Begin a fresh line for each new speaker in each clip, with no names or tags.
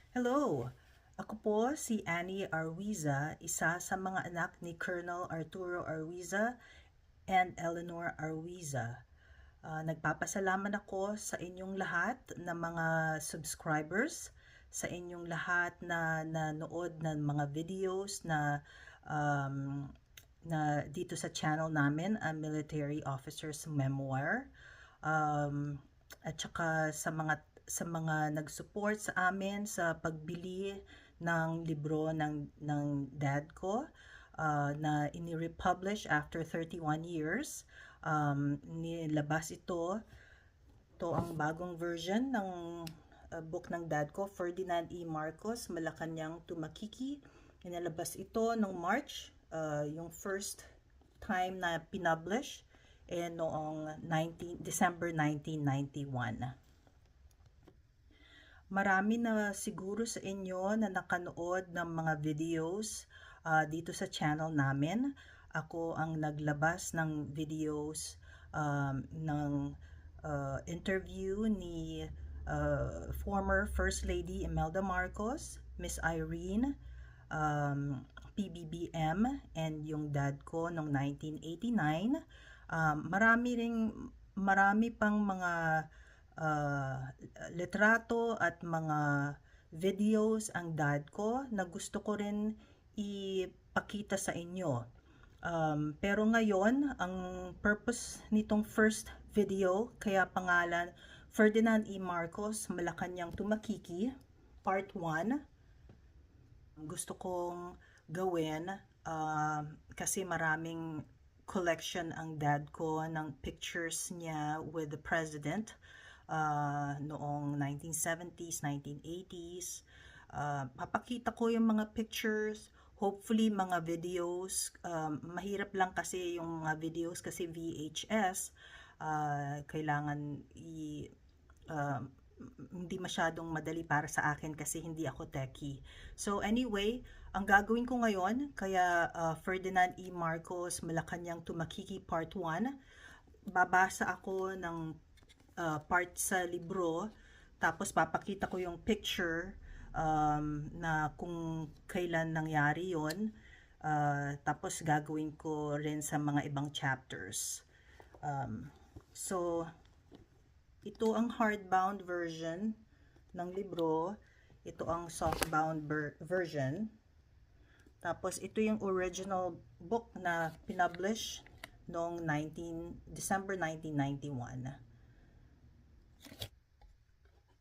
Hello! Ako po si Annie Aruiza, isa sa mga anak ni Colonel Arturo Aruiza and Eleanor Aruiza. Nagpapasalamat ako sa inyong lahat na mga subscribers, sa inyong lahat na nanood ng mga videos um, na dito sa channel namin, ang Military Officer's Memoir. At saka sa mga nag-support sa amin sa pagbili ng libro ng dad ko na ini-republish after 31 years. Nilabas ito ang bagong version ng book ng dad ko, Ferdinand E. Marcos, Malacañang to Makiki. Inalabas ito noong March, yung first time na pinublish noong December 1991. Marami na siguro sa inyo na nakanood ng mga videos dito sa channel namin. Ako ang naglabas ng videos ng interview ni former First Lady Imelda Marcos, Miss Irene, PBBM, and yung dad ko noong 1989. Marami pang mga litrato at mga videos ang dad ko na gusto ko rin ipakita sa inyo. Pero ngayon, ang purpose nitong first video, kaya pangalan Ferdinand E. Marcos, Malacañang to Makiki, Part 1. Gusto kong gawin kasi maraming collection ang dad ko ng pictures niya with the president noong 1970s, 1980s. Papakita ko yung mga pictures, hopefully mga videos. Mahirap lang kasi yung mga videos kasi VHS. Kailangan hindi masyadong madali para sa akin kasi hindi ako techie. So anyway, ang gagawin ko ngayon, kaya Ferdinand E. Marcos, Malacañang to Makiki Part 1, babasa ako ng part sa libro, tapos papakita ko yung picture na kung kailan nangyari yon, tapos gagawin ko rin sa mga ibang chapters. So ito ang hardbound version ng libro, ito ang softbound version, tapos ito yung original book na pinublish noong December 1991.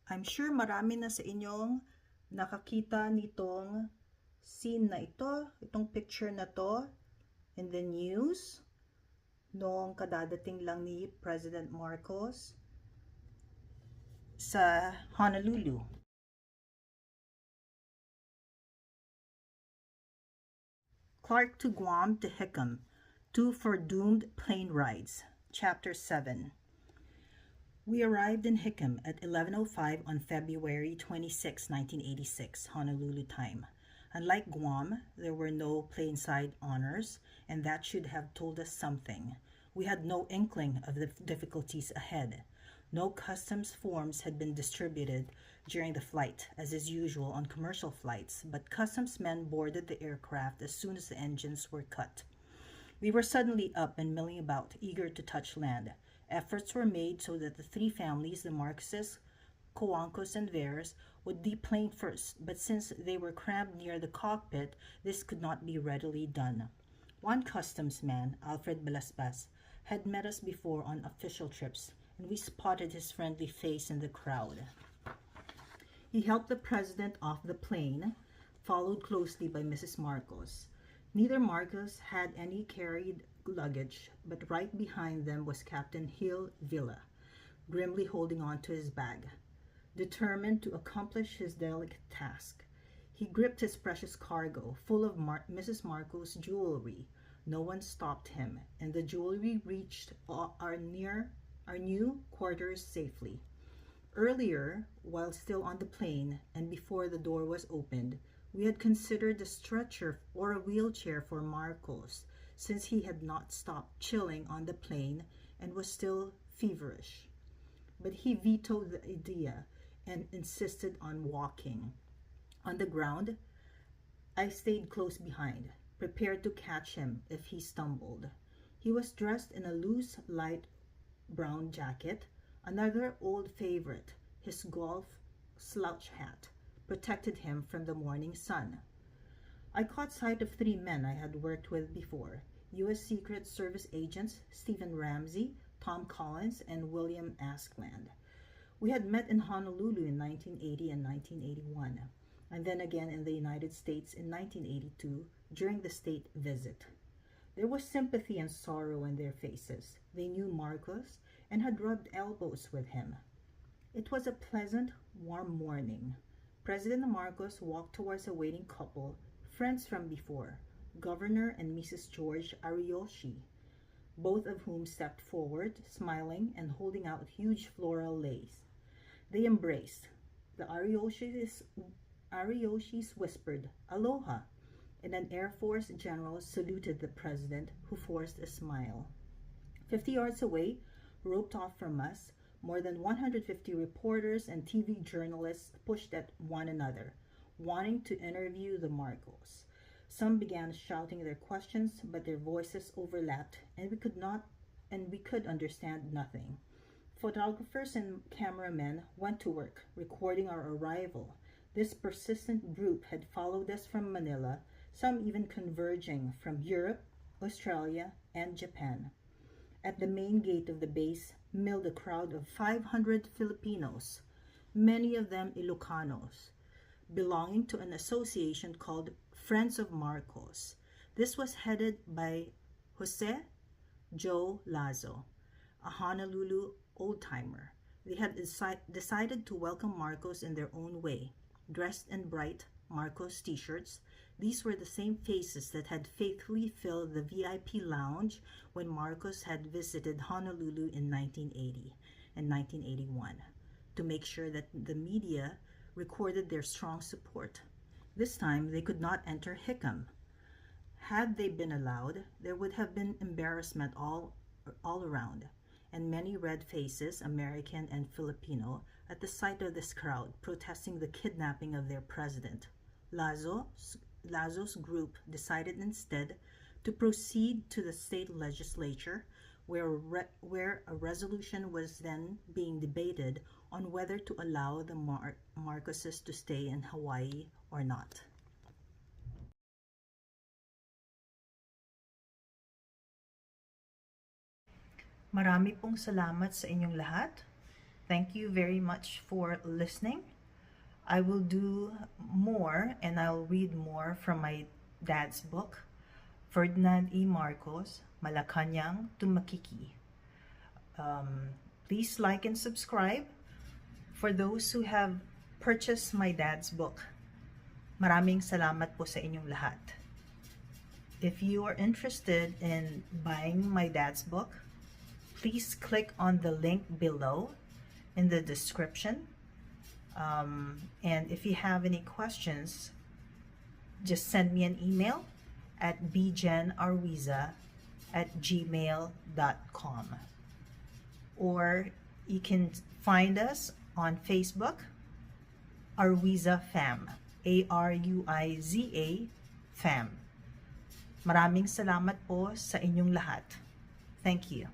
I'm sure marami na sa inyong nakakita nitong scene na ito, itong picture na to in the news noong kadadating lang ni President Marcos sa Honolulu. Clark to Guam to Hickam, 2 foredoomed plane rides. Chapter 7. We arrived in Hickam at 11:05 on February 26, 1986, Honolulu time. Unlike Guam, there were no plainside honors, and that should have told us something. We had no inkling of the difficulties ahead. No customs forms had been distributed during the flight, as is usual on commercial flights, but customs men boarded the aircraft as soon as the engines were cut. We were suddenly up and milling about, eager to touch land. Efforts were made so that the three families, the Marcoses, Coancos, and Veres, would deplane first, but since they were crammed near the cockpit, this could not be readily done. One customs man, Alfred Balasbas, had met us before on official trips, and we spotted his friendly face in the crowd. He helped the president off the plane, followed closely by Mrs. Marcos. Neither Marcos had any carried luggage, but right behind them was Captain Hill Villa, grimly holding on to his bag, determined to accomplish his delicate task. He gripped his precious cargo, full of Mrs. Marcos' jewelry. No one stopped him, and the jewelry reached our new quarters safely. Earlier, while still on the plane and before the door was opened, we had considered a stretcher or a wheelchair for Marcos, since he had not stopped chilling on the plane and was still feverish. But he vetoed the idea and insisted on walking. On the ground, I stayed close behind, prepared to catch him if he stumbled. He was dressed in a loose, light brown jacket, another old favorite. His golf slouch hat protected him from the morning sun. I caught sight of three men I had worked with before, U.S. Secret Service agents Stephen Ramsey, Tom Collins, and William Askland. We had met in Honolulu in 1980 and 1981, and then again in the United States in 1982 during the state visit. There was sympathy and sorrow in their faces. They knew Marcos and had rubbed elbows with him. It was a pleasant, warm morning. President Marcos walked towards a waiting couple, friends from before, Governor and Mrs. George Ariyoshi, both of whom stepped forward, smiling and holding out huge floral leis. They embraced. The Ariyoshis whispered, "Aloha," and an Air Force general saluted the president, who forced a smile. 50 yards away, roped off from us, more than 150 reporters and TV journalists pushed at one another, wanting to interview the Marcos. Some began shouting their questions, but their voices overlapped, and we could understand nothing. Photographers and cameramen went to work, recording our arrival. This persistent group had followed us from Manila, some even converging from Europe, Australia, and Japan. At the main gate of the base milled a crowd of 500 Filipinos, many of them Ilocanos, belonging to an association called Friends of Marcos. This was headed by Jose Joe Lazo, a Honolulu old-timer. They had decided to welcome Marcos in their own way. Dressed in bright Marcos t-shirts, these were the same faces that had faithfully filled the VIP lounge when Marcos had visited Honolulu in 1980 and 1981 to make sure that the media recorded their strong support. This time, they could not enter Hickam. Had they been allowed, there would have been embarrassment all around, and many red faces, American and Filipino, at the sight of this crowd protesting the kidnapping of their president. Lazo's group decided instead to proceed to the state legislature, where a resolution was then being debated on whether to allow the Marcoses to stay in Hawaii or not. Marami pong salamat sa inyong lahat. Thank you very much for listening. I will do more and I'll read more from my dad's book, Ferdinand E. Marcos, Malacañang to Makiki. Please like and subscribe. For those who have purchased my dad's book, maraming salamat po sa inyong lahat. If you are interested in buying my dad's book, please click on the link below in the description. And if you have any questions, just send me an email at bjenarwiza@gmail.com, or you can find us on Facebook, Aruiza Fam, Aruiza Fam. Maraming salamat po sa inyong lahat. Thank you.